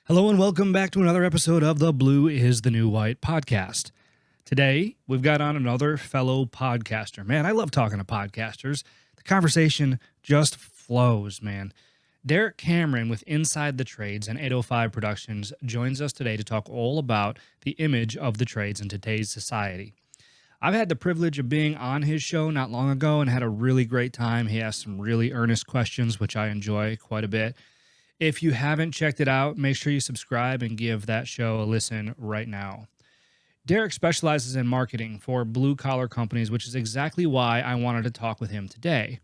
Hello and welcome back to another episode of the Blue is the New White podcast. Today, we've got on another fellow podcaster. Man, I love talking to podcasters. The conversation just flows, man. Derek Cameron with Inside the Trades and 805 Productions joins us today to talk all about the image of the trades in today's society. I've had the privilege of being on his show not long ago and had a really great time. He asked some really earnest questions, which I enjoy quite a bit. If you haven't checked it out, make sure you subscribe and give that show a listen right now. Derek specializes in marketing for blue-collar companies, which is exactly why I wanted to talk with him today.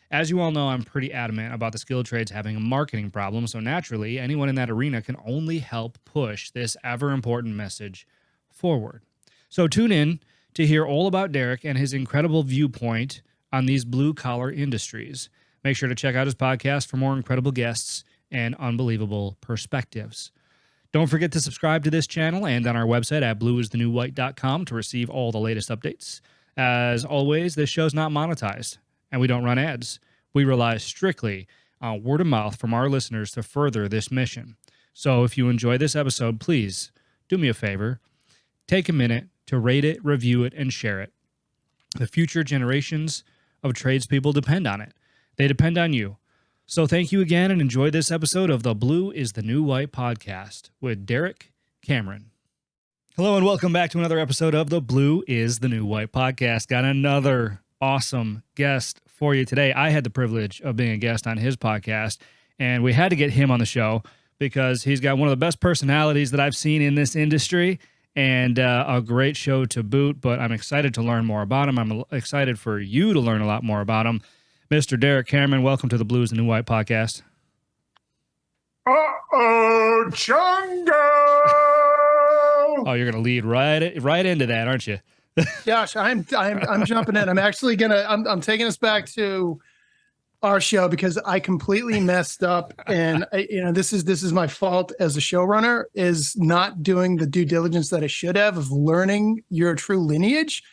As you all know, I'm pretty adamant about the skilled trades having a marketing problem, so naturally, anyone in that arena can only help push this ever-important message forward. So tune in to hear all about Derek and his incredible viewpoint on these blue-collar industries. Make sure to check out his podcast for more incredible guests and unbelievable perspectives. Don't forget to subscribe to this channel and on our website at blueisthenewwhite.com to receive all the latest updates. As always, this show's not monetized, and we don't run ads. We rely strictly on word of mouth from our listeners to further this mission. So if you enjoy this episode, please do me a favor. Take a minute to rate it, review it, and share it. The future generations of tradespeople depend on it. They depend on you. So thank you again and enjoy this episode of the Blue is the New White podcast with Derek Cameron. Hello and welcome back to another episode of the Blue is the New White podcast. Got another awesome guest for you today. I had the privilege of being a guest on his podcast, and we had to get him on the show because he's got one of the best personalities that I've seen in this industry and a great show to boot, but I'm excited to learn more about him. I'm excited for you to learn a lot more about him. Mr. Derek Cameron, welcome to the Blues and New White podcast. Uh-oh, Chungo! Oh, you're gonna lead right into that, aren't you? Gosh, I'm jumping in. I'm actually I'm taking us back to our show because I completely messed up, and this is my fault as a showrunner, is not doing the due diligence that I should have of learning your true lineage.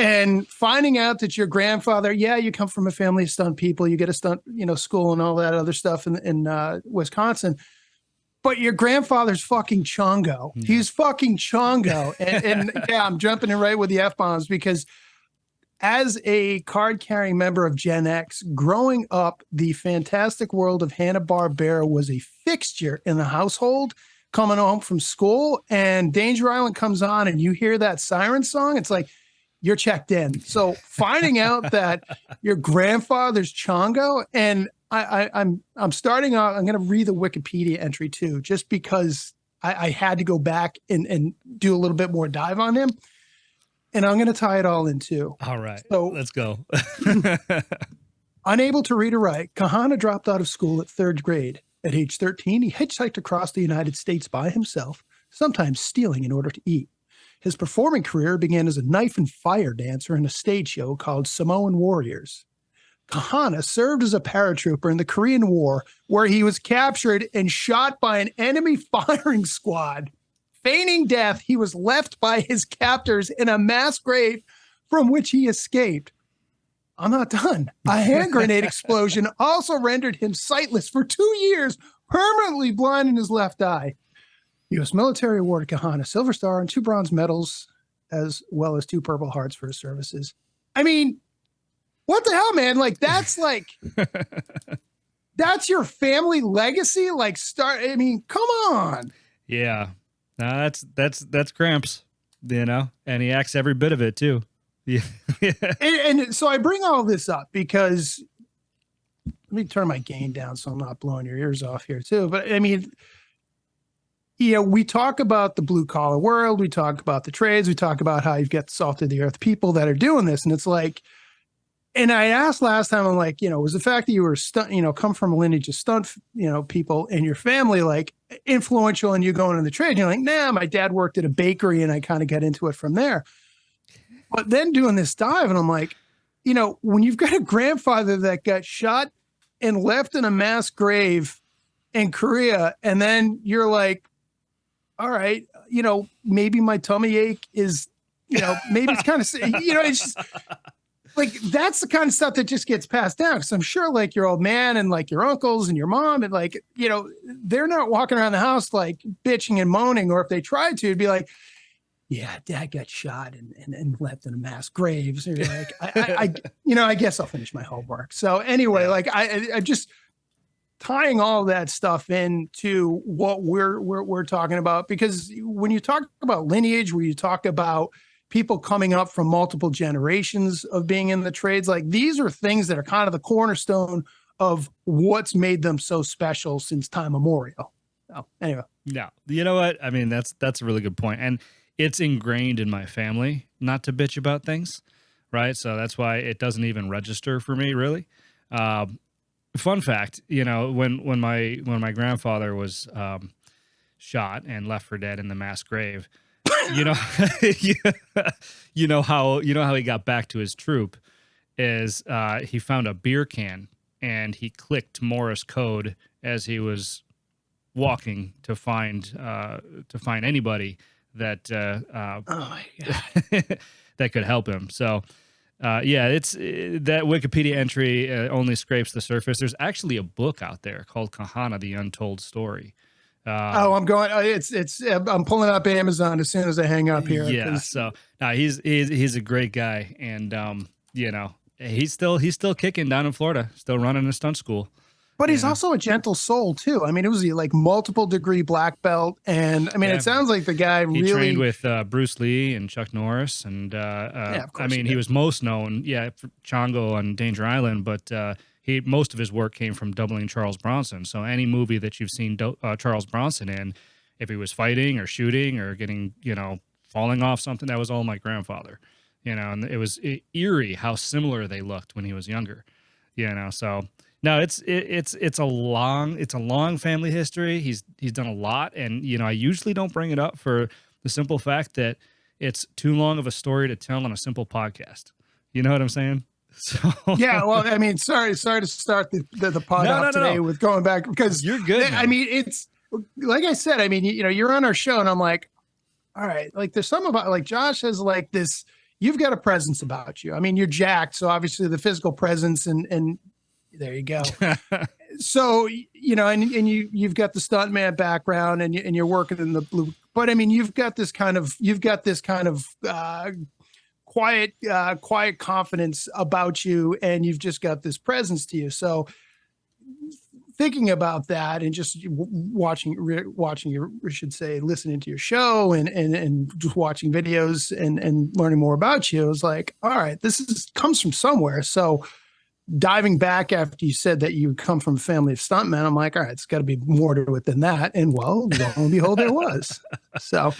And finding out that your grandfather, you come from a family of stunt people, you get a stunt, school and all that other stuff in Wisconsin, but your grandfather's fucking Chongo. Yeah. He's fucking Chongo. And yeah, I'm jumping in right with the F-bombs because as a card-carrying member of Gen X, growing up, the fantastic world of Hanna-Barbera was a fixture in the household. Coming home from school and Danger Island comes on and you hear that siren song, it's like, you're checked in. So finding out that your grandfather's Chongo, and I'm starting out, I'm going to read the Wikipedia entry too, just because I had to go back and do a little bit more dive on him. And I'm going to tie it all in too. All right. So let's go. Unable to read or write, Kahana dropped out of school at third grade. At age 13, he hitchhiked across the United States by himself, sometimes stealing in order to eat. His performing career began as a knife and fire dancer in a stage show called Samoan Warriors. Kahana served as a paratrooper in the Korean War, where he was captured and shot by an enemy firing squad. Feigning death, he was left by his captors in a mass grave from which he escaped. I'm not done. A hand grenade explosion also rendered him sightless for 2 years, permanently blind in his left eye. U.S. military awarded Kahana a Silver Star and 2 bronze medals, as well as 2 Purple Hearts for his services. I mean, what the hell, man? That's that's your family legacy? Come on. Yeah. No, that's Gramps, and he acts every bit of it too. Yeah. and so I bring all this up because, let me turn my gain down so I'm not blowing your ears off here too. But I mean, we talk about the blue collar world. We talk about the trades. We talk about how you've got salt of the earth people that are doing this. And it's like, and I asked last time, I'm like, was the fact that you were come from a lineage of stunt, people in your family, like influential in you going in the trade? And you're like, nah, my dad worked at a bakery and I kind of got into it from there. But then doing this dive and I'm like, when you've got a grandfather that got shot and left in a mass grave in Korea, and then you're like, all right, maybe my tummy ache is, maybe it's kind of, it's just like that's the kind of stuff that just gets passed down. Because I'm sure like your old man and like your uncles and your mom and like, you know, they're not walking around the house like bitching and moaning, or if they tried to, it'd be like, yeah, dad got shot and left in a mass grave. So you're like, you know, I guess I'll finish my homework. So anyway, like I just tying all that stuff into what we're talking about, because when you talk about lineage, where you talk about people coming up from multiple generations of being in the trades, like these are things that are kind of the cornerstone of what's made them so special since time immemorial. So anyway. Yeah. You know what? I mean, that's a really good point. And it's ingrained in my family not to bitch about things, right? So that's why it doesn't even register for me, really. Fun fact, you know, when my grandfather was shot and left for dead in the mass grave, you know, you know how he got back to his troop is he found a beer can and he clicked Morse code as he was walking to find anybody that Oh my God. that could help him. So yeah, it's that Wikipedia entry only scrapes the surface. There's actually a book out there called Kahana: The Untold Story. I'm going. I'm pulling up Amazon as soon as I hang up here. Yeah. So now he's a great guy, and you know, he's still kicking down in Florida, still running a stunt school. But he's also a gentle soul too. I mean, it was like multiple degree black belt, and I mean, it sounds like the guy he trained with Bruce Lee and Chuck Norris, and of course I mean, he was most known, for Chongo on Danger Island, but most of his work came from doubling Charles Bronson. So any movie that you've seen Charles Bronson in, if he was fighting or shooting or getting, you know, falling off something, that was all my grandfather. You know, and it was eerie how similar they looked when he was younger. You know, so. No, it's a long family history. He's done a lot, and you know, I usually don't bring it up for the simple fact that it's too long of a story to tell on a simple podcast. You know what I'm saying? So yeah, well, I mean, sorry to start the pod off today with going back, because you're good. I mean, it's like I said. I mean, you know, you're on our show, and I'm like, all right, like there's something about like Josh has like this. You've got a presence about you. I mean, you're jacked, so obviously the physical presence and there you go. So, you know, and you've got the stuntman background and you're working in the blue, but I mean, you've got this kind of quiet confidence about you, and you've just got this presence to you. So thinking about that and just watching your, I should say, listening to your show and just watching videos and learning more about you, it was like, all right, comes from somewhere. So diving back after you said that you come from a family of stuntmen, I'm like, all right, it's got to be more to it than that. And well, lo and behold, there was. So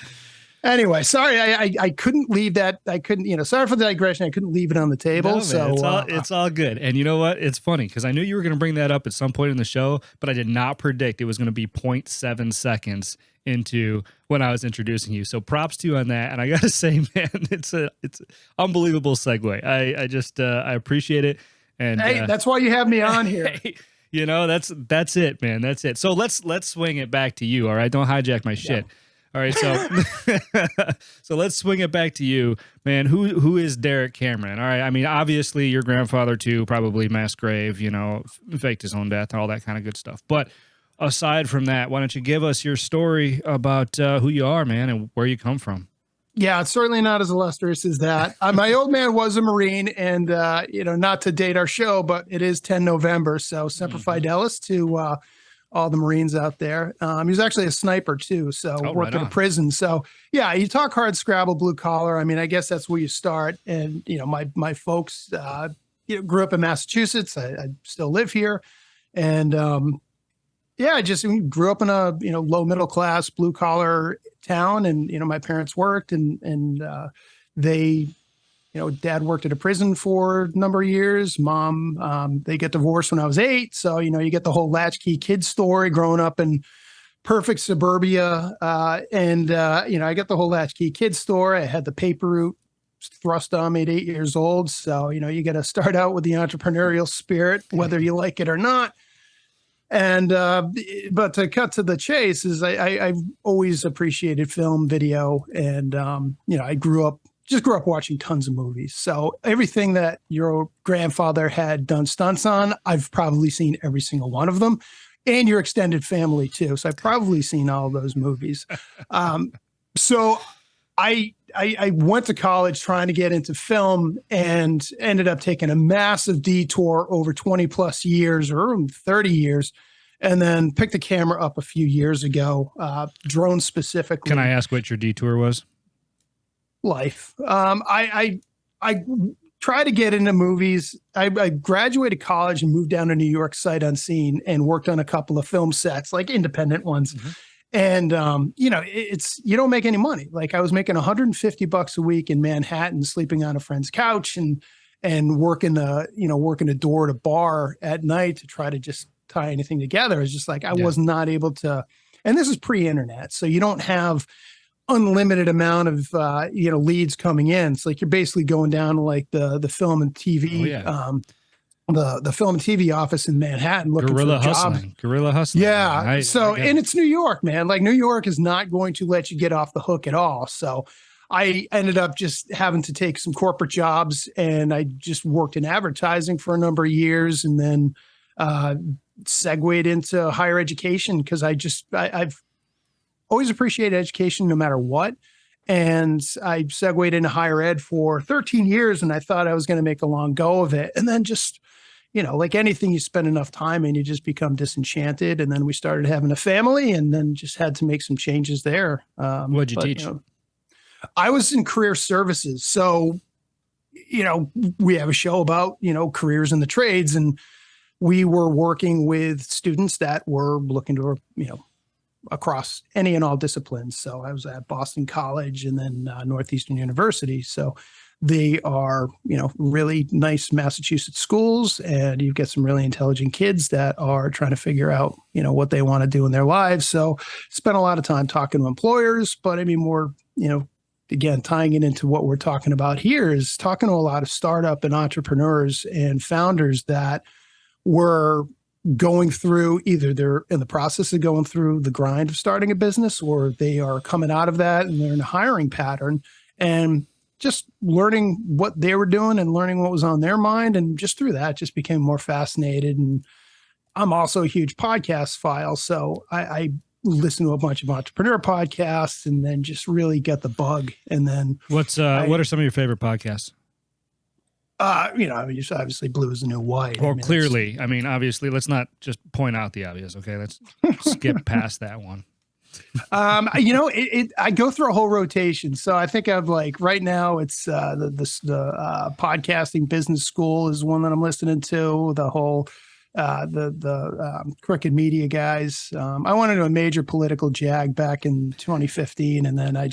anyway, sorry, I couldn't leave that. I couldn't, you know, sorry for the digression. I couldn't leave it on the table. No, so it's all good. And you know what? It's funny because I knew you were going to bring that up at some point in the show, but I did not predict it was going to be 0.7 seconds into when I was introducing you. So props to you on that. And I got to say, man, it's an unbelievable segue. I just I appreciate it. And hey, that's why you have me on here. You know, that's it, man. That's it. So let's swing it back to you. All right. Don't hijack my shit. Yeah. All right. So, so let's swing it back to you, man. Who is Derek Cameron? All right. I mean, obviously your grandfather too, probably mass grave, you know, faked his own death and all that kind of good stuff. But aside from that, why don't you give us your story about who you are, man, and where you come from? Yeah, it's certainly not as illustrious as that. My old man was a Marine, and you know, not to date our show, but it is 10 November, so Semper Fidelis to all the Marines out there. He was actually a sniper too, so worked at a prison. So yeah, you talk hard scrabble, blue collar. I mean, I guess that's where you start. And you know, my folks, you know, grew up in Massachusetts. I still live here, and yeah, I just grew up in a, you know, low middle class blue collar town, and you know, my parents worked, and they, you know, dad worked at a prison for a number of years. Mom, they get divorced when I was 8, so you know, you get the whole latchkey kid story growing up in perfect suburbia, and you know, I get the whole latchkey kid story. I had the paper route thrust on me at 8 years old, so you know, you got to start out with the entrepreneurial spirit, whether you like it or not. And but to cut to the chase is I've always appreciated film, video, and you know, I grew up just grew up watching tons of movies. So everything that your grandfather had done stunts on, I've probably seen every single one of them, and your extended family too. So I've probably seen all of those movies. So I went to college trying to get into film and ended up taking a massive detour over 20 plus years or 30 years, and then picked the camera up a few years ago, drone specifically. Can I ask what your detour was? Life. I try to get into movies. I graduated college and moved down to New York sight unseen and worked on a couple of film sets, like independent ones. Mm-hmm. And, you don't make any money. Like I was making $150 a week in Manhattan, sleeping on a friend's couch and working a door to bar at night to try to just tie anything together. It's just like, I was not able to, and this is pre-internet. So you don't have unlimited amount of, leads coming in. It's like, you're basically going down to like the film and TV, the film and TV office in Manhattan looking for a job. Guerrilla hustling. Yeah. And it's New York, man. Like New York is not going to let you get off the hook at all. So I ended up just having to take some corporate jobs, and I just worked in advertising for a number of years, and then segued into higher education because I've always appreciated education no matter what. And I segued into higher ed for 13 years, and I thought I was going to make a long go of it. And then just, like anything, you spend enough time and you just become disenchanted. And then we started having a family, and then just had to make some changes there. What'd you teach? I was in career services. So, we have a show about, careers in the trades, and we were working with students that were looking to, across any and all disciplines. So I was at Boston College and then Northeastern University. So they are, really nice Massachusetts schools, and you get some really intelligent kids that are trying to figure out, what they want to do in their lives. So spent a lot of time talking to employers, but I mean, more, again, tying it into what we're talking about here is talking to a lot of startup and entrepreneurs and founders that were going through, either they're in the process of going through the grind of starting a business, or they are coming out of that and they're in a hiring pattern, and just learning what they were doing and learning what was on their mind. And just through that, just became more fascinated. And I'm also a huge podcast file. So I listen to a bunch of entrepreneur podcasts, and then just really get the bug. And then what are some of your favorite podcasts? Obviously Blue is the New White. Well, clearly, obviously, let's not just point out the obvious. Okay. Let's skip past that one. I go through a whole rotation. So I think I've right now it's the podcasting business school is one that I'm listening to. The whole Crooked Media guys. I went into a major political jag back in 2015, and then I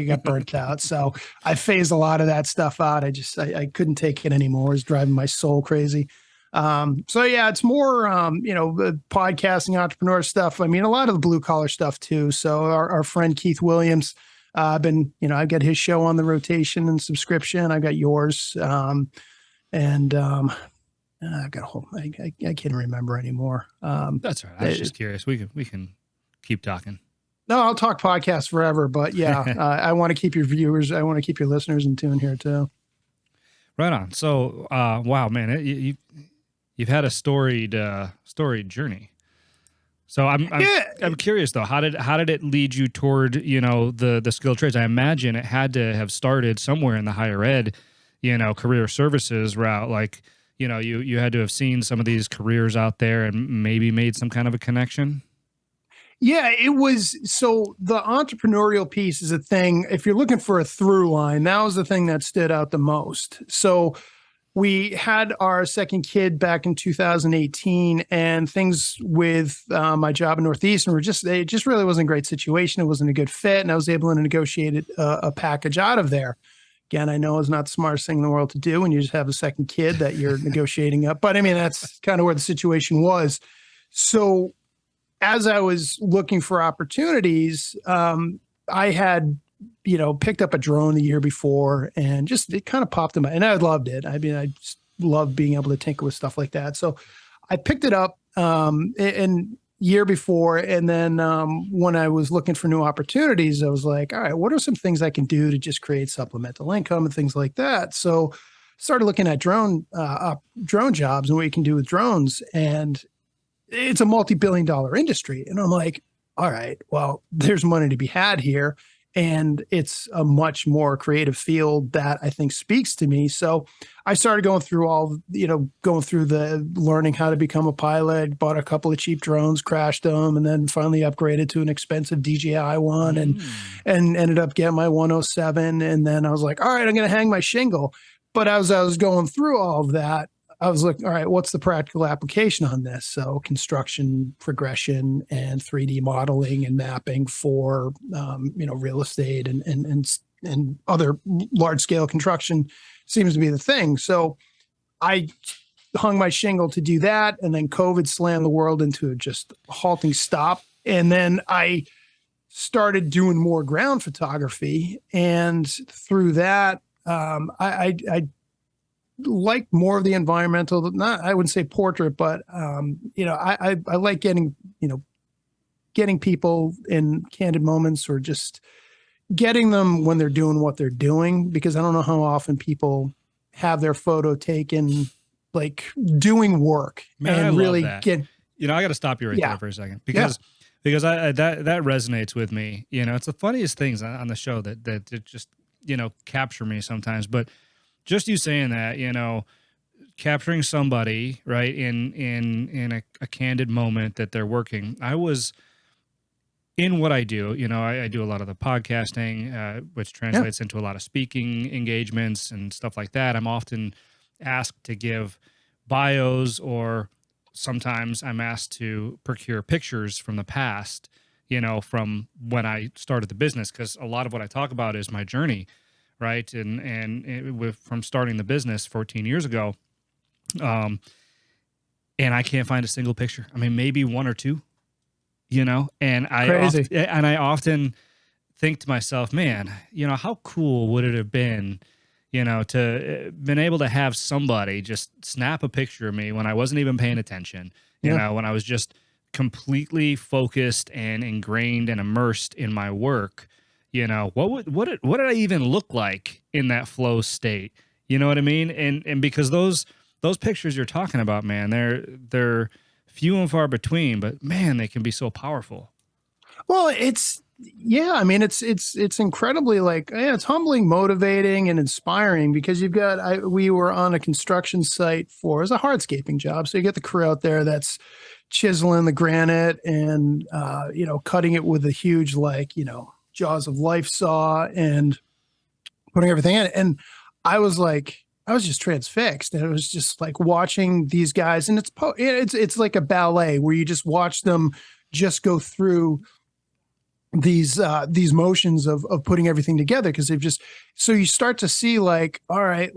got burnt out. So I phased a lot of that stuff out. I couldn't take it anymore. It was driving my soul crazy. It's more, podcasting, entrepreneur stuff. I mean, a lot of the blue collar stuff too. So our friend Keith Williams, I've got his show on the rotation and subscription. I've got yours. I've got a whole, I can't remember anymore. That's all right. I was just curious. We can keep talking. No, I'll talk podcasts forever, but yeah, I want to keep your viewers, I want to keep your listeners in tune here too. Right on. So, wow, man, you've had a storied journey. So I'm curious though, how did it lead you toward, the skilled trades? I imagine it had to have started somewhere in the higher ed, career services route. Like, you had to have seen some of these careers out there and maybe made some kind of a connection. Yeah, it was. So the entrepreneurial piece is a thing. If you're looking for a through line, that was the thing that stood out the most. So we had our second kid back in 2018, and things with my job in Northeastern it just really wasn't a great situation. It wasn't a good fit, and I was able to negotiate a package out of there. Again, I know it's not the smartest thing in the world to do when you just have a second kid that you're negotiating up. But I mean, that's kind of where the situation was. So as I was looking for opportunities, I had, picked up a drone the year before, and just it kind of popped in my, and I loved it. I mean, I just loved being able to tinker with stuff like that. So I picked it up, and year before. And then when I was looking for new opportunities, I was like, all right, what are some things I can do to just create supplemental income and things like that? So started looking at drone jobs and what you can do with drones. And it's a multi-billion-dollar industry. And I'm like, all right, well, there's money to be had here. And it's a much more creative field that I think speaks to me. So I started going through going through the learning how to become a pilot, bought a couple of cheap drones, crashed them, and then finally upgraded to an expensive DJI one and ended up getting my 107. And then I was like, all right, I'm going to hang my shingle. But as I was going through all of that, I was like, all right, what's the practical application on this? So construction progression and 3D modeling and mapping for, real estate and other large scale construction seems to be the thing. So I hung my shingle to do that. And then COVID slammed the world into just a halting stop. And then I started doing more ground photography. And through that, I like more of the environmental, not, I wouldn't say portrait, but, I like getting people in candid moments or just getting them when they're doing what they're doing, because I don't know how often people have their photo taken, like doing work. Man, and I really love that. I got to stop you right there for a second because that resonates with me. It's the funniest things on the show that just, capture me sometimes, but just you saying that, capturing somebody right in a candid moment that they're working. I was in what I do, I do a lot of the podcasting, which translates into a lot of speaking engagements and stuff like that. I'm often asked to give bios, or sometimes I'm asked to procure pictures from the past, from when I started the business, because a lot of what I talk about is my journey, right? From starting the business 14 years ago, and I can't find a single picture. I mean, maybe one or two, and I often think to myself, man, how cool would it have been, to been able to have somebody just snap a picture of me when I wasn't even paying attention, when I was just completely focused and ingrained and immersed in my work. What did I even look like in that flow state? You know what I mean? And because those pictures you're talking about, man, they're few and far between, but man, they can be so powerful. Well, it's incredibly it's humbling, motivating, and inspiring, because we were on a construction site it was a hardscaping job. So you get the crew out there that's chiseling the granite and, cutting it with a huge, jaws of life saw and putting everything in. And I was just transfixed, and it was just like watching these guys, and it's like a ballet where you just watch them just go through these motions of putting everything together, because so you start to see all right,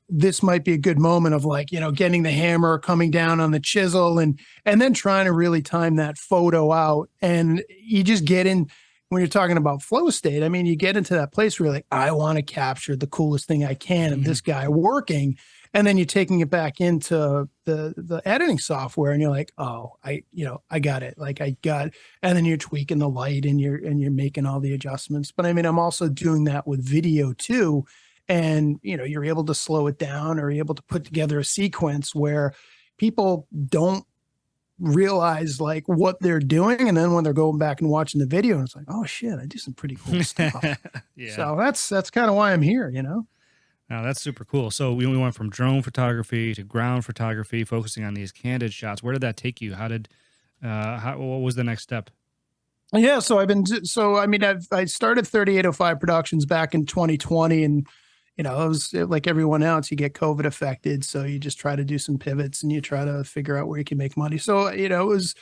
this might be a good moment of getting the hammer, coming down on the chisel, and then trying to really time that photo out. And you just get in, when you're talking about flow state, I mean, you get into that place where you're like, I want to capture the coolest thing I can of this guy working. And then you're taking it back into the editing software, and you're like, oh, I got it. And then you're tweaking the light and you're making all the adjustments. But I mean, I'm also doing that with video too. And, you're able to slow it down, or you're able to put together a sequence where people don't realize what they're doing, and then when they're going back and watching the video, and it's like, oh shit, I do some pretty cool stuff. So that's kind of why I'm here. Now that's super cool. So we went from drone photography to ground photography, focusing on these candid shots. Where did that take you? What was the next step? Yeah, so I started 3805 Productions back in 2020, and it was like everyone else, you get COVID affected. So you just try to do some pivots and you try to figure out where you can make money. So, it was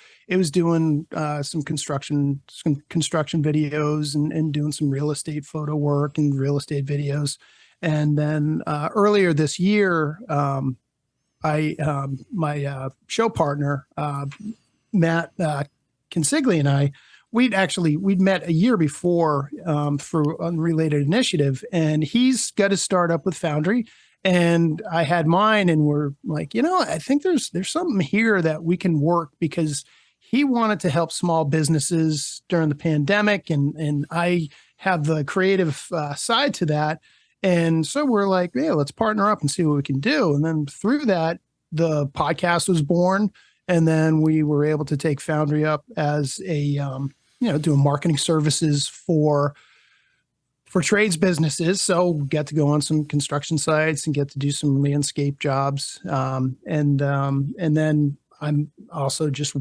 doing some construction videos and doing some real estate photo work and real estate videos. And then earlier this year, my show partner, Matt Consigli, and I, we'd met a year before for unrelated initiative, and he's got his startup with Foundry, and I had mine, and we're like, I think there's something here that we can work, because he wanted to help small businesses during the pandemic, and I have the creative side to that. And so we're like, yeah, let's partner up and see what we can do. And then through that, the podcast was born. And then we were able to take Foundry up as a, doing marketing services for trades businesses. So get to go on some construction sites and get to do some landscape jobs. And then I'm also just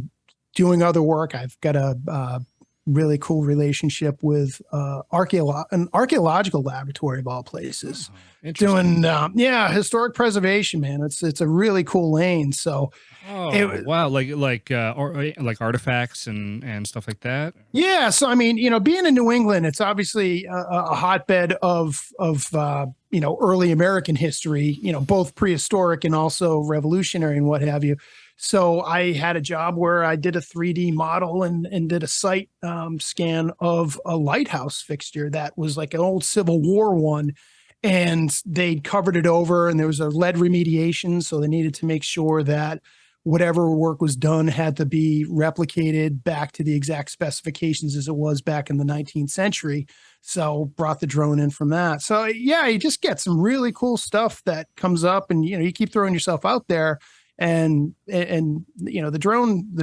doing other work. I've got a really cool relationship with an archaeological laboratory of all places, doing historic preservation, man. It's a really cool lane. So wow, like artifacts and stuff like that. Yeah, so I mean, being in New England, it's obviously a hotbed of early American history, both prehistoric and also revolutionary and what have you. So I had a job where I did a 3D model and did a site scan of a lighthouse fixture that was like an old Civil War one, and they'd covered it over, and there was a lead remediation, so they needed to make sure that whatever work was done had to be replicated back to the exact specifications as it was back in the 19th century. So brought the drone in from that. So yeah, you just get some really cool stuff that comes up, and you keep throwing yourself out there, and the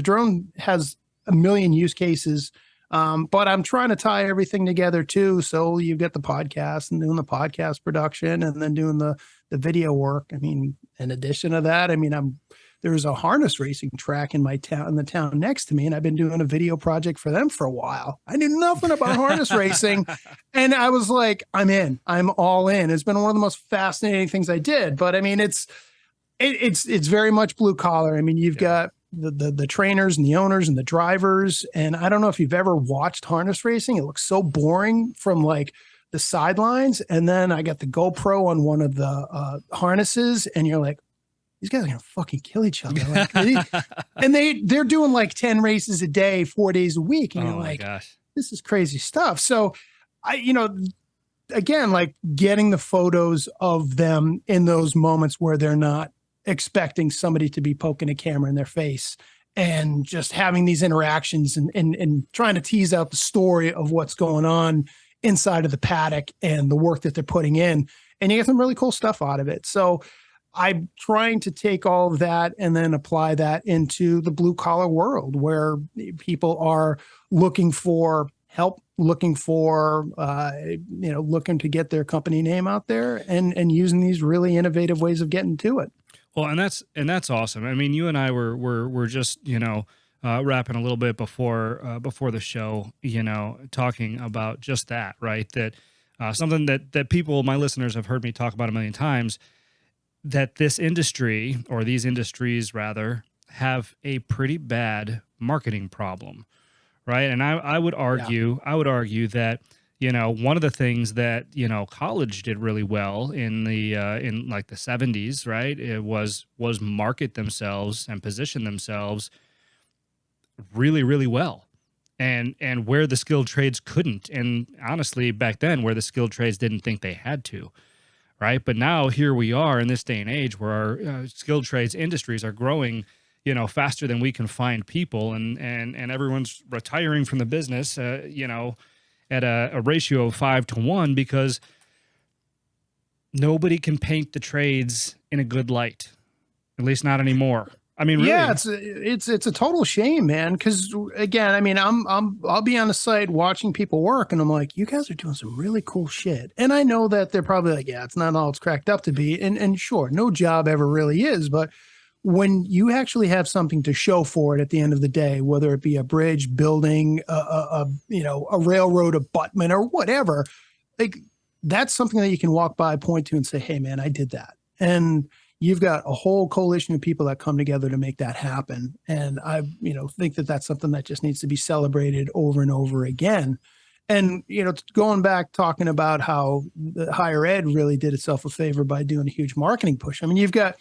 drone has a million use cases. But I'm trying to tie everything together too. So you get the podcast and doing the podcast production, and then doing the video work. I mean, in addition to that, there's a harness racing track in the town next to me, and I've been doing a video project for them for a while. I knew nothing about harness racing, and I was like, I'm all in. It's been one of the most fascinating things I did. But I mean, it's very much blue collar. I mean, you've got the trainers and the owners and the drivers. And I don't know if you've ever watched harness racing. It looks so boring from like the sidelines. And then I got the GoPro on one of the harnesses, and you're like, these guys are gonna fucking kill each other. Like, and they're doing like 10 races a day, 4 days a week. And you're like, gosh, this is crazy stuff. So again, like getting the photos of them in those moments where they're not expecting somebody to be poking a camera in their face, and just having these interactions and trying to tease out the story of what's going on inside of the paddock and the work that they're putting in. And you get some really cool stuff out of it. So I'm trying to take all of that and then apply that into the blue collar world, where people are looking for help, looking for, looking to get their company name out there, and using these really innovative ways of getting to it. Well, and that's awesome. I mean, you and I were just, wrapping a little bit before the show, talking about just that, right? That something that people, my listeners, have heard me talk about a million times, that this industry, or these industries rather, have a pretty bad marketing problem, right? And I would argue that, one of the things that, college did really well in like the 70s, right? It was market themselves and position themselves really, really well. And where the skilled trades couldn't, and honestly, back then, where the skilled trades didn't think they had to. Right. But now here we are in this day and age where our skilled trades industries are growing, faster than we can find people, and everyone's retiring from the business, at a ratio of 5 to 1, because nobody can paint the trades in a good light, at least not anymore. I mean, really. Yeah, it's a total shame, man. Because again, I mean, I'll be on the site watching people work, and I'm like, you guys are doing some really cool shit. And I know that they're probably like, yeah, it's not all it's cracked up to be. And sure, no job ever really is. But when you actually have something to show for it at the end of the day, whether it be a bridge, building, a railroad abutment, or whatever, like that's something that you can walk by, point to, and say, hey, man, I did that. And you've got a whole coalition of people that come together to make that happen. And I, think that that's something that just needs to be celebrated over and over again. And, going back, talking about how the higher ed really did itself a favor by doing a huge marketing push. I mean, you've got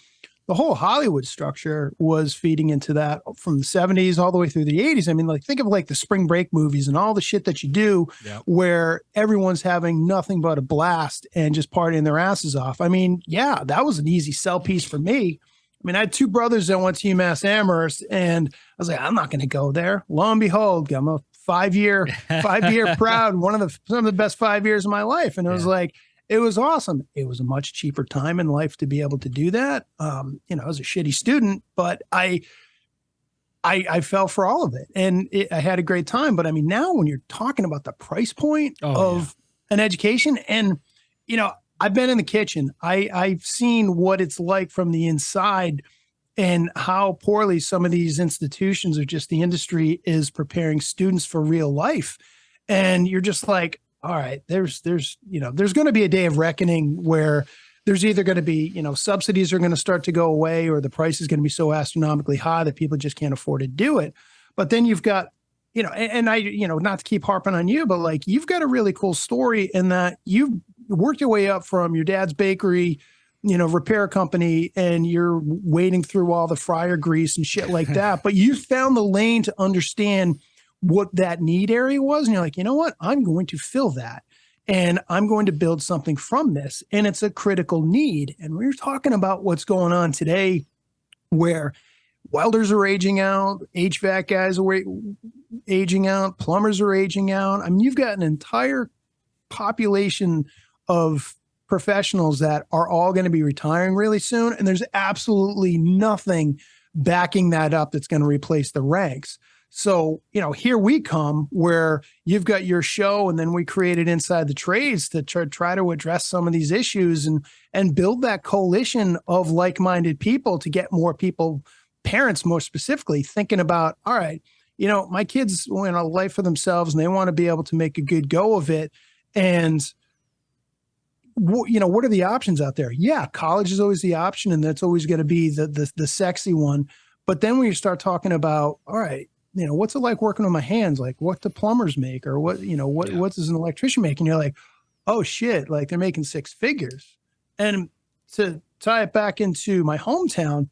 the whole Hollywood structure was feeding into that from the 70s all the way through the 80s. I mean, like, think of like the spring break movies and all the shit that you do, where everyone's having nothing but a blast and just partying their asses off. I mean, yeah, that was an easy sell piece for me. mean, I had two brothers that went to UMass Amherst, and I was like, I'm not going to go there. Lo and behold, I'm a 5-year proud, some of the best 5 years of my life. And it was like, it was awesome. It was a much cheaper time in life to be able to do that. You know, I was a shitty student, but I fell for all of it, and I had a great time. But I mean, now when you're talking about the price point of an education, and, you know, I've been in the kitchen, I've seen what it's like from the inside and how poorly some of these institutions or just the industry is preparing students for real life. And you're just like, all right, there's going to be a day of reckoning where there's either going to be, you know, subsidies are going to start to go away, or the price is going to be so astronomically high that people just can't afford to do it. But then you've got, you know, and I, you know, not to keep harping on you, but like, you've got a really cool story in that you've worked your way up from your dad's bakery, you know, repair company, and you're wading through all the fryer grease and shit like that. But you found the lane to understand what that need area was. And you're like, you know what? I'm going to fill that, and I'm going to build something from this. And it's a critical need. And we're talking about what's going on today, where welders are aging out, HVAC guys are aging out, plumbers are aging out. I mean, you've got an entire population of professionals that are all going to be retiring really soon. And there's absolutely nothing backing that up that's going to replace the ranks. So, you know, here we come where you've got your show, and then we created Inside the Trades to try to address some of these issues and build that coalition of like-minded people to get more people, parents more specifically, thinking about, all right, you know, my kids want a life for themselves and they want to be able to make a good go of it. And, you know, what are the options out there? Yeah, college is always the option, and that's always going to be the sexy one. But then when you start talking about, all right, you know, what's it like working with my hands? Like, what do plumbers make, or what, you know, what does an electrician make? And you're like, oh shit, like they're making 6 figures. And to tie it back into my hometown,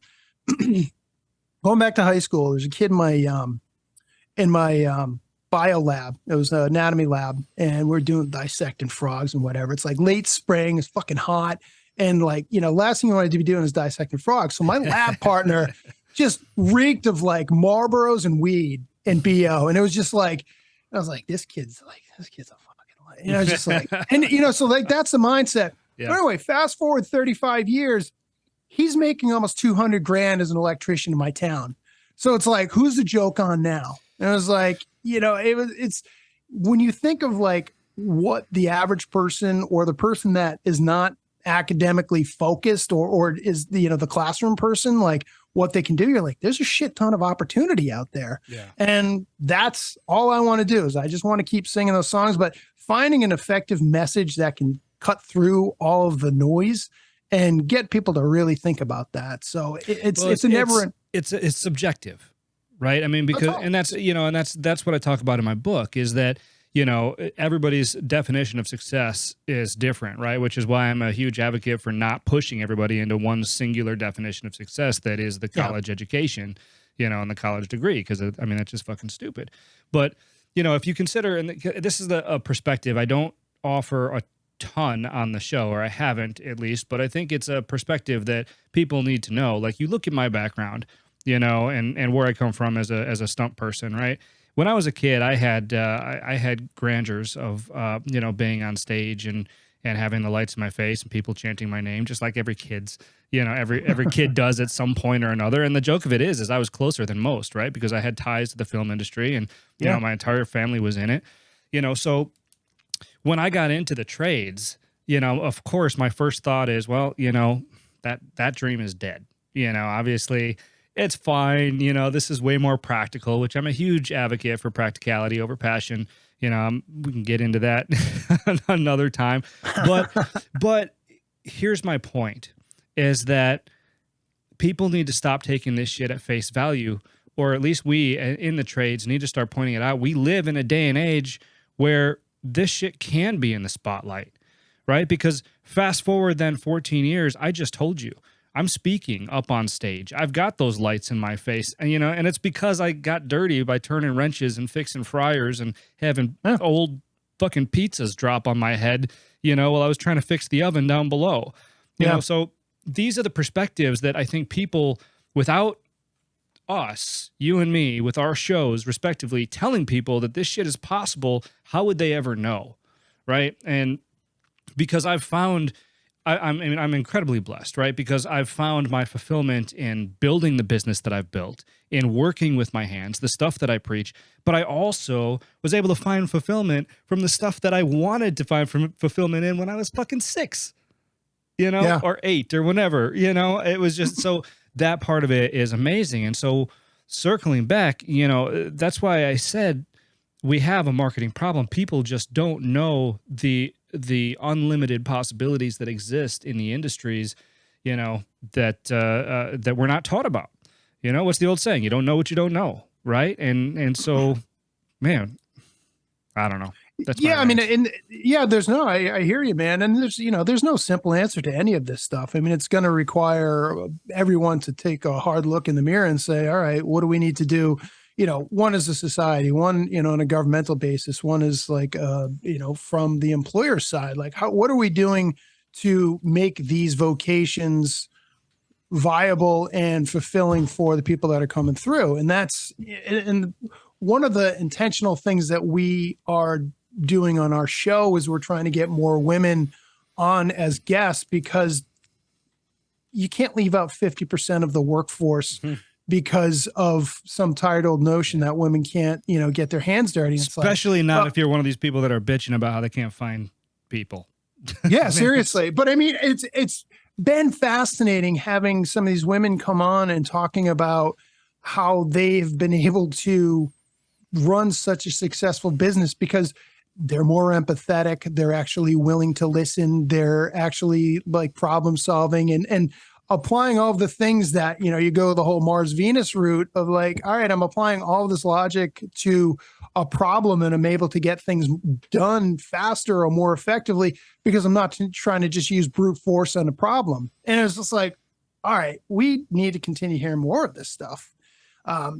going back to high school, there's a kid in my bio lab. It was an anatomy lab, and we're doing dissecting frogs and whatever. It's like late spring, it's fucking hot. And like, you know, last thing you want to be doing is dissecting frogs. So my lab partner just reeked of like Marlboros and weed and BO. And it was just like, I was like, this kid's a fucking, you know, just like, and you know, so like, that's the mindset. Yeah. But anyway, fast forward 35 years, he's making almost 200 grand as an electrician in my town. So it's like, who's the joke on now? And I was like, you know, it's when you think of like what the average person or the person that is not academically focused or is the, you know, the classroom person, like what they can do, you're like, there's a shit ton of opportunity out there. Yeah. And that's all I want to do is I just want to keep singing those songs, but finding an effective message that can cut through all of the noise and get people to really think about that. So it's subjective, right? I mean, because, and that's, you know, and that's what I talk about in my book is that, you know, everybody's definition of success is different, right? Which is why I'm a huge advocate for not pushing everybody into one singular definition of success that is the college education, you know, and the college degree, because, I mean, that's just fucking stupid. But, you know, if you consider, and this is a perspective, I don't offer a ton on the show, or I haven't at least, but I think it's a perspective that people need to know. Like, you look at my background, you know, and where I come from as a stunt person, right? When I was a kid, I had grandeurs of you know, being on stage and having the lights in my face and people chanting my name, just like every kid's, you know, every kid does at some point or another. And the joke of it is I was closer than most, right? Because I had ties to the film industry, and you know, my entire family was in it, you know. So when I got into the trades, you know, of course, my first thought is, well, you know, that dream is dead. You know, obviously, it's fine. You know, this is way more practical, which I'm a huge advocate for practicality over passion. You know, we can get into that another time. But here's my point, is that people need to stop taking this shit at face value, or at least we in the trades need to start pointing it out. We live in a day and age where this shit can be in the spotlight, right? Because fast forward then 14 years, I just told you, I'm speaking up on stage. I've got those lights in my face, and you know, and it's because I got dirty by turning wrenches and fixing fryers and having old fucking pizzas drop on my head, you know, while I was trying to fix the oven down below. You know, so these are the perspectives that I think people, without us, you and me, with our shows respectively, telling people that this shit is possible, how would they ever know? Right. And because I've found, I'm incredibly blessed, right? Because I've found my fulfillment in building the business that I've built, in working with my hands, the stuff that I preach. But I also was able to find fulfillment from the stuff that I wanted to find fulfillment in when I was fucking 6, or 8 or whenever, it was just so that part of it is amazing. And so circling back, that's why I said we have a marketing problem. People just don't know the unlimited possibilities that exist in the industries, that we're not taught about. What's the old saying? You don't know what you don't know, right? And so, man, I don't know. That's I mean, I hear you, man. And there's no simple answer to any of this stuff. I mean, it's going to require everyone to take a hard look in the mirror and say, all right, what do we need to do? One is a society, one, on a governmental basis, one is like, from the employer side, like what are we doing to make these vocations viable and fulfilling for the people that are coming through? And one of the intentional things that we are doing on our show is we're trying to get more women on as guests, because you can't leave out 50% of the workforce because of some tired old notion that women can't, get their hands dirty. Especially not if you're one of these people that are bitching about how they can't find people. Yeah, seriously. But I mean, it's been fascinating having some of these women come on and talking about how they've been able to run such a successful business because they're more empathetic. They're actually willing to listen. They're actually like problem solving and applying all of the things that, you go the whole Mars Venus route of like, all right, I'm applying all of this logic to a problem and I'm able to get things done faster or more effectively because I'm not trying to just use brute force on a problem. And it's just like, all right, we need to continue hearing more of this stuff.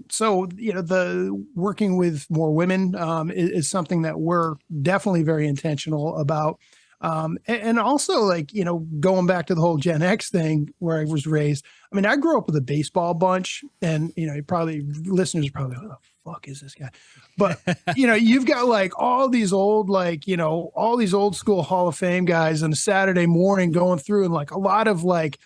So, the working with more women is something that we're definitely very intentional about. And also like, going back to the whole Gen X thing where I was raised. I mean, I grew up with a baseball bunch and, listeners are probably, who the fuck is this guy? But, you've got like all these old, like, all these old school Hall of Fame guys on a Saturday morning going through and like a lot of like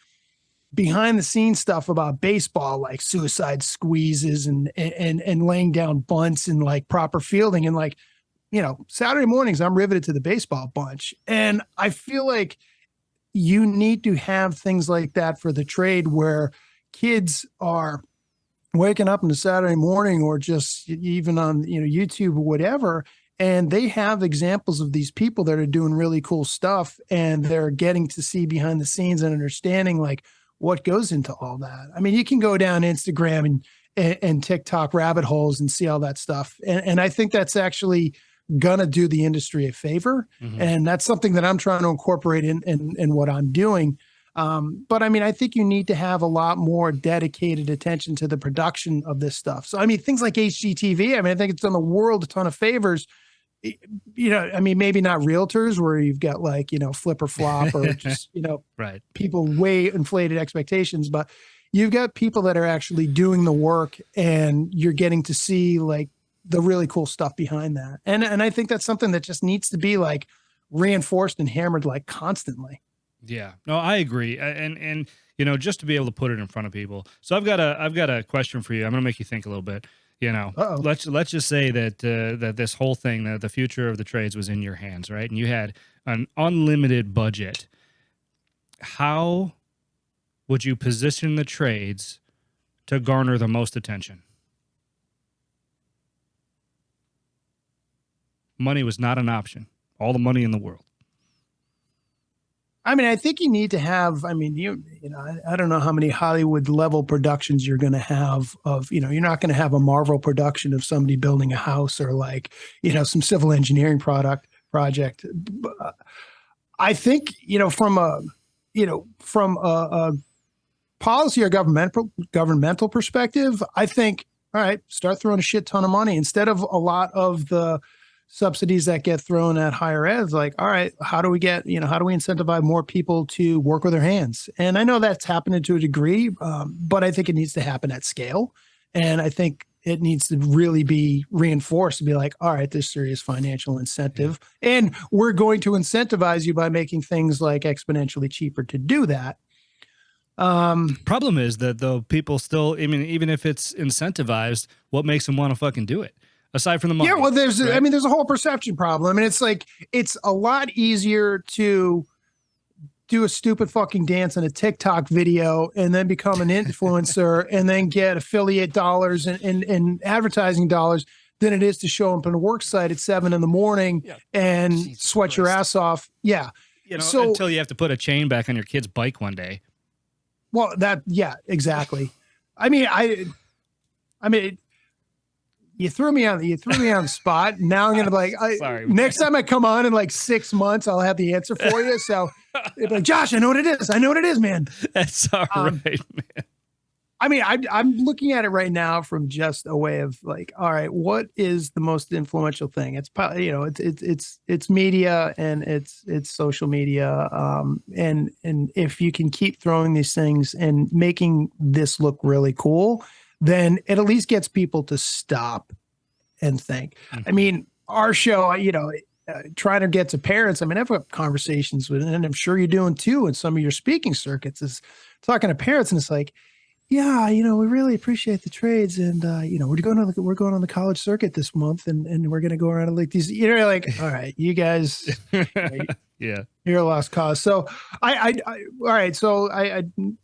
behind the scenes stuff about baseball, like suicide squeezes and laying down bunts and like proper fielding. And like, Saturday mornings, I'm riveted to the baseball bunch. And I feel like you need to have things like that for the trade where kids are waking up on a Saturday morning or just even on, YouTube or whatever. And they have examples of these people that are doing really cool stuff and they're getting to see behind the scenes and understanding like what goes into all that. I mean, you can go down Instagram and TikTok rabbit holes and see all that stuff. And I think that's actually gonna do the industry a favor. Mm-hmm. And that's something that I'm trying to incorporate in what I'm doing. But I mean, I think you need to have a lot more dedicated attention to the production of this stuff. So, I mean, things like HGTV, I mean, I think it's done the world a ton of favors. I mean, maybe not realtors where you've got like, flip or flop or just, right. People way inflated expectations, but you've got people that are actually doing the work and you're getting to see like the really cool stuff behind that. And I think that's something that just needs to be like reinforced and hammered like constantly. Yeah, no, I agree. And just to be able to put it in front of people. So I've got a question for you. I'm going to make you think a little bit. Let's just say that that this whole thing, that the future of the trades was in your hands, right? And you had an unlimited budget. How would you position the trades to garner the most attention? Money was not an option. All the money in the world. I mean, I think you need to have, I mean, I don't know how many Hollywood level productions you're going to have of, you're not going to have a Marvel production of somebody building a house or like, some civil engineering project. I think, from a policy or governmental perspective, I think, all right, start throwing a shit ton of money instead of a lot of the subsidies that get thrown at higher ed. It's like, all right, how do we incentivize more people to work with their hands? And I know that's happening to a degree, but I think it needs to happen at scale. And I think it needs to really be reinforced to be like, all right, there's serious financial incentive. Yeah. And we're going to incentivize you by making things like exponentially cheaper to do that. Problem is that though people still, I mean, even if it's incentivized, what makes them want to fucking do it? Aside from the money. Yeah, well, there's a whole perception problem. And it's like, it's a lot easier to do a stupid fucking dance in a TikTok video and then become an influencer and then get affiliate dollars and advertising dollars than it is to show up on a work site at 7 a.m. and Jesus sweat Christ. Your ass off. Yeah. Until you have to put a chain back on your kid's bike one day. Well, exactly. I mean, you threw me on the spot. Now I'm going to be like, sorry, next time I come on in like 6 months, I'll have the answer for you. So like, Josh, I know what it is, man. That's all right, man. I mean, I'm looking at it right now from just a way of like, all right, what is the most influential thing? It's probably, it's media and it's social media. And if you can keep throwing these things and making this look really cool, then it at least gets people to stop and think. Mm-hmm. I mean, our show, trying to get to parents. I mean, I've had conversations with, and I'm sure you're doing too, in some of your speaking circuits, is talking to parents, and it's like, yeah, we really appreciate the trades, and we're going on the college circuit this month, and we're going to go around and like these. Like, all right, you guys, yeah, you're a lost cause. So all right. So I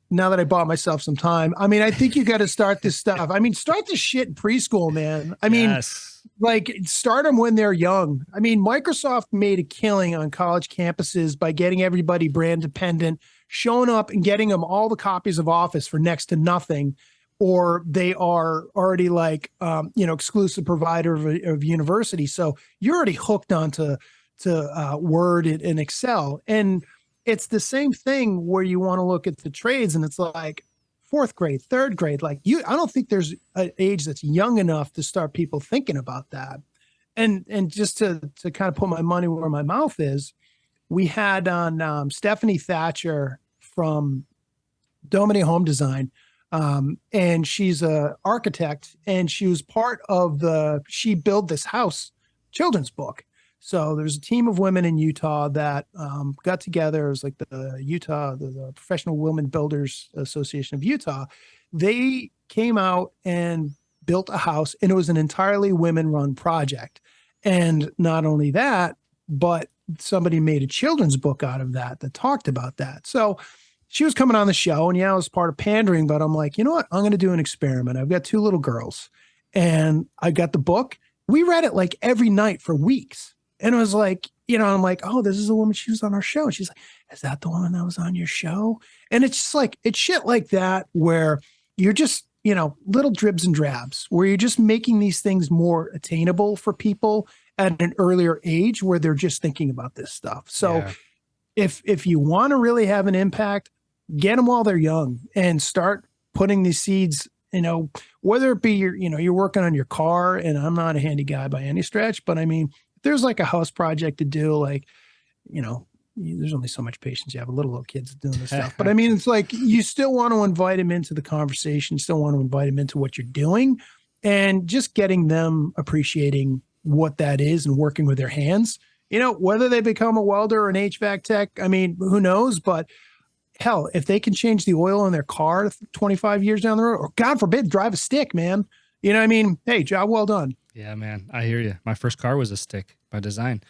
now that I bought myself some time, I mean, I think you got to start this stuff. I mean, start this shit in preschool, man. I mean, like start them when they're young. I mean, Microsoft made a killing on college campuses by getting everybody brand dependent, showing up and getting them all the copies of Office for next to nothing, or they are already like, exclusive provider of university. So you're already hooked onto Word and Excel. And it's the same thing where you want to look at the trades and it's like 4th grade, 3rd grade, like I don't think there's an age that's young enough to start people thinking about that. And just to kind of put my money where my mouth is, we had on Stephanie Thatcher from Domini Home Design. And she's a architect, and she was part of She Built This House children's book. So there's a team of women in Utah that got together. It was like the Professional Women Builders Association of Utah. They came out and built a house, and it was an entirely women-run project. And not only that, but somebody made a children's book out of that talked about that. So she was coming on the show, and I was part of pandering, but I'm like, you know what? I'm going to do an experiment. I've got 2 little girls, and I got the book. We read it like every night for weeks. And I was like, I'm like, oh, this is a woman. She was on our show. And she's like, is that the woman that was on your show? And it's just like, it's shit like that where you're just, little dribs and drabs, where you're just making these things more attainable for people at an earlier age where they're just thinking about this stuff. So if you want to really have an impact, get them while they're young and start putting these seeds, whether it be you're working on your car, and I'm not a handy guy by any stretch, but I mean, there's like a house project to do, like, there's only so much patience you have with little kids doing this stuff. But I mean, it's like, you still want to invite them into the conversation, still want to invite them into what you're doing, and just getting them appreciating what that is and working with their hands, whether they become a welder or an HVAC tech, I mean, who knows? But hell, if they can change the oil in their car 25 years down the road, or God forbid, drive a stick, man, I mean, hey, job well done. Yeah, man, I hear you. My first car was a stick by design.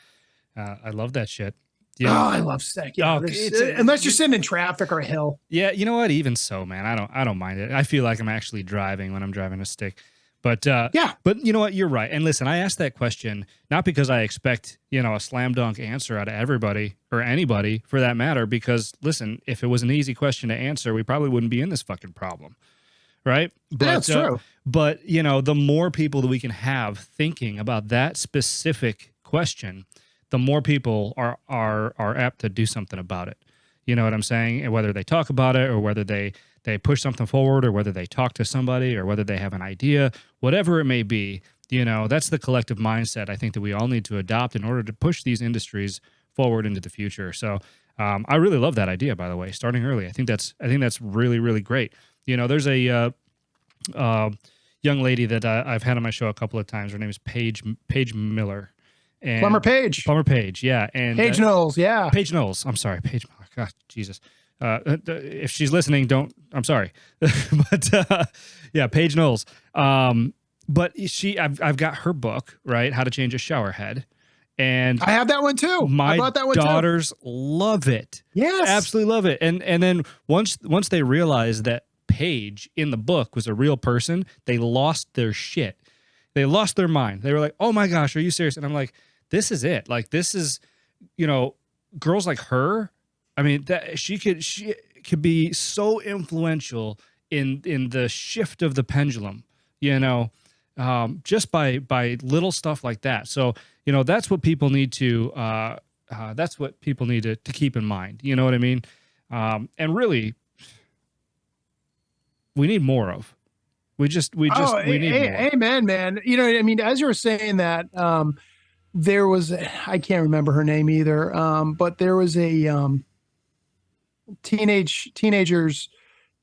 I love that shit. Oh, I love stick. Unless you're sitting in traffic or a hill. Yeah, you know what? Even so, man, I don't mind it. I feel like I'm actually driving when I'm driving a stick. But but you know what? You're right. And listen, I asked that question not because I expect a slam dunk answer out of everybody or anybody for that matter. Because listen, if it was an easy question to answer, we probably wouldn't be in this fucking problem. Right? But, that's true. But, the more people that we can have thinking about that specific question, the more people are apt to do something about it. You know what I'm saying? And whether they talk about it or whether they push something forward or whether they talk to somebody or whether they have an idea, whatever it may be, That's the collective mindset I think that we all need to adopt in order to push these industries forward into the future. So I really love that idea, by the way, starting early. I think that's really, really great. There's a young lady that I've had on my show a couple of times. Her name is Paige Miller. And Plumber Page, yeah. And Paige Knowles, yeah. Paige Knowles. I'm sorry, Paige Miller. God, Jesus. If she's listening, I'm sorry. But yeah, Paige Knowles. But I've got her book, right? How to Change a Shower Head. And I have that one too. My I bought that one daughters love it. Yes. Absolutely love it. And then once they realized that Paige in the book was a real person, they lost their shit. They lost their mind. They were like, "Oh my gosh, are you serious?" And I'm like, "This is it. Like, this is, girls like her. I mean, that she could be so influential in the shift of the pendulum, just by little stuff like that." So, that's what people need to keep in mind. You know what I mean? And really, we need more of. We need more. Amen, man. I mean, as you were saying that, there was, I can't remember her name either, but there was a teenagers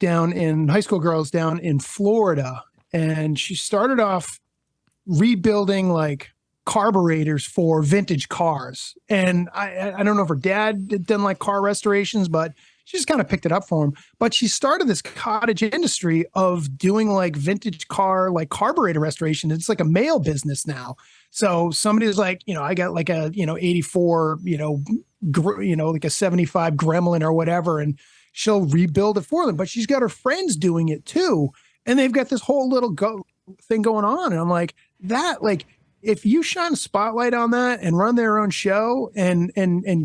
high school girls down in Florida, and she started off rebuilding like carburetors for vintage cars. And I don't know if her dad had done like car restorations, but she just kind of picked it up for him. But she started this cottage industry of doing like vintage car, like carburetor restoration. It's like a male business now. So somebody was like, I got like a, 84, like a 75 Gremlin or whatever, and she'll rebuild it for them. But she's got her friends doing it too. And they've got this whole little thing going on. And I'm like, if you shine a spotlight on that and run their own show and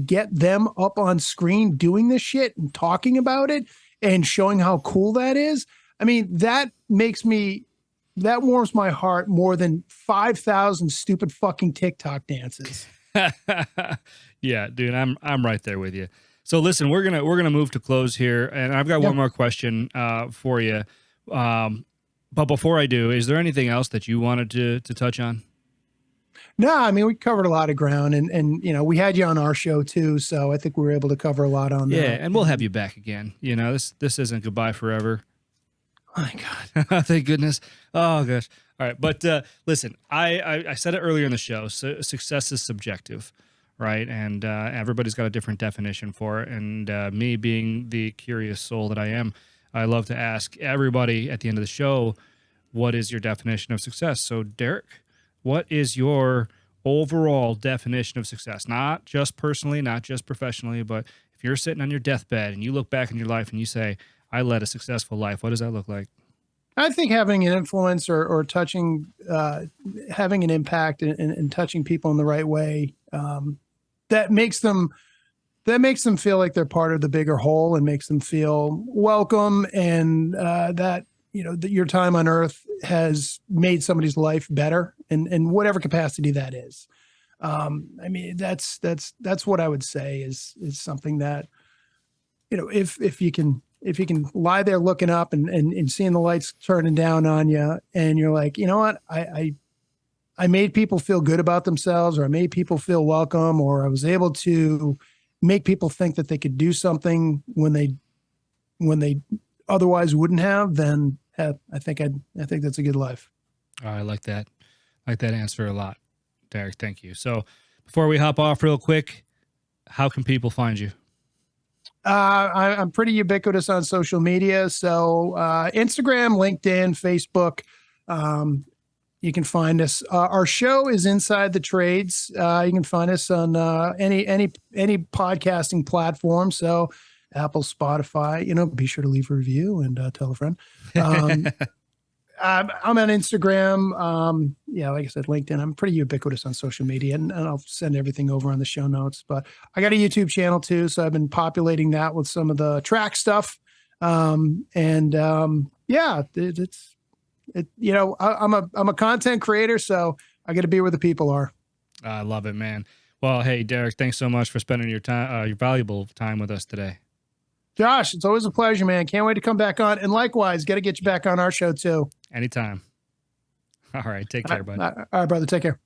get them up on screen doing this shit and talking about it and showing how cool that is, I mean, that warms my heart more than 5,000 stupid fucking TikTok dances. Yeah, dude, I'm right there with you. So listen, we're gonna move to close here, and I've got one more question for you. But before I do, is there anything else that you wanted to touch on? No, I mean, we covered a lot of ground, and we had you on our show too, so I think we were able to cover a lot on that. Yeah, and we'll have you back again. This isn't goodbye forever. Oh my God. Thank goodness. Oh gosh. All right. But listen, I said it earlier in the show. So success is subjective, right? And everybody's got a different definition for it. And me being the curious soul that I am, I love to ask everybody at the end of the show, what is your definition of success? So Derek, what is your overall definition of success? Not just personally, not just professionally, but if you're sitting on your deathbed and you look back in your life and you say, I led a successful life, what does that look like? I think having an influence or touching, having an impact and touching people in the right way, that makes them feel like they're part of the bigger whole and makes them feel welcome, and that your time on earth has made somebody's life better in whatever capacity that is. I mean, that's what I would say is something that, if you can lie there looking up and seeing the lights turning down on you, and you're like, you know what, I made people feel good about themselves, or I made people feel welcome, or I was able to make people think that they could do something when they otherwise wouldn't have, then I think that's a good life. I like that. I like that answer a lot, Derek. Thank you. So before we hop off real quick, how can people find you? I'm pretty ubiquitous on social media. So Instagram, LinkedIn, Facebook. You can find us. Our show is Inside the Trades. You can find us on any podcasting platform. So Apple, Spotify. Be sure to leave a review and tell a friend. I'm on Instagram. Like I said, LinkedIn. I'm pretty ubiquitous on social media, and I'll send everything over on the show notes. But I got a YouTube channel too, so I've been populating that with some of the track stuff. I'm a content creator, so I got to be where the people are. I love it, man. Well, hey, Derek, thanks so much for spending your time, your valuable time with us today. Josh, it's always a pleasure, man. Can't wait to come back on. And likewise, got to get you back on our show too. Anytime. All right. Take care, bud. All right, brother. Take care.